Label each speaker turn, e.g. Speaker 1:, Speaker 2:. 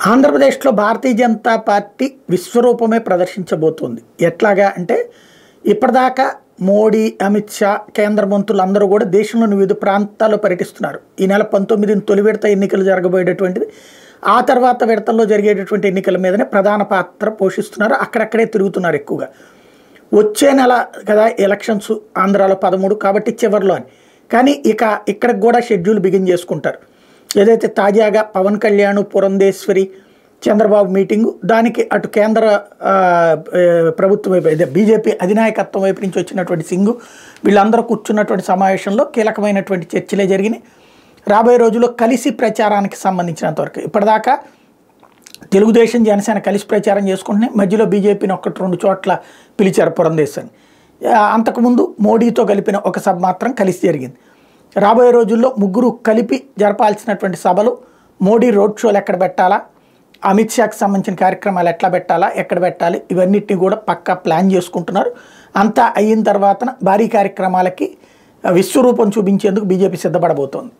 Speaker 1: ఆంధ్రప్రదేశ్లో భారతీయ జనతా పార్టీ విశ్వరూపమే ప్రదర్శించబోతోంది. ఎట్లాగా అంటే ఇప్పటిదాకా మోడీ, అమిత్ షా, కేంద్ర మంత్రులు అందరూ కూడా దేశంలోని వివిధ ప్రాంతాల్లో పర్యటిస్తున్నారు. ఈ నెల 19న తొలి విడత ఎన్నికలు జరగబోయేటటువంటిది. ఆ తర్వాత విడతల్లో జరిగేటటువంటి ఎన్నికల మీదనే ప్రధాన పాత్ర పోషిస్తున్నారు. అక్కడక్కడే తిరుగుతున్నారు ఎక్కువగా. వచ్చే నెల కదా ఎలక్షన్స్ ఆంధ్రాలో 13 కాబట్టి చివరిలో అని. కానీ ఇక్కడికి కూడా షెడ్యూల్ బిగిన్ చేసుకుంటారు. ఏదైతే తాజాగా పవన్ కళ్యాణ్, పురంధేశ్వరి, చంద్రబాబు మీటింగు, దానికి అటు కేంద్ర ప్రభుత్వం వైపు బీజేపీ అధినాయకత్వం వైపు నుంచి వచ్చినటువంటి సింగు వీళ్ళందరూ కూర్చున్నటువంటి సమావేశంలో కీలకమైనటువంటి చర్చలే జరిగినాయి. రాబోయే రోజుల్లో కలిసి ప్రచారానికి సంబంధించినంతవరకు ఇప్పటిదాకా తెలుగుదేశం, జనసేన కలిసి ప్రచారం చేసుకుంటున్నాయి. మధ్యలో బీజేపీని 1-2 చోట్ల పిలిచారు పురంధేశ్వరిని. అంతకుముందు మోడీతో కలిపిన ఒక సభ మాత్రం కలిసి జరిగింది. రాబోయే రోజుల్లో ముగ్గురు కలిపి జరపాల్సినటువంటి సభలు, మోడీ రోడ్ షోలు ఎక్కడ పెట్టాలా, అమిత్ షాకి సంబంధించిన కార్యక్రమాలు ఎట్లా పెట్టాలా, ఎక్కడ పెట్టాలి, ఇవన్నిటిని కూడా పక్కా ప్లాన్ చేసుకుంటున్నారు. అంతా అయిన తర్వాత భారీ కార్యక్రమాలకి విశ్వరూపం చూపించేందుకు బీజేపీ సిద్ధపడబోతోంది.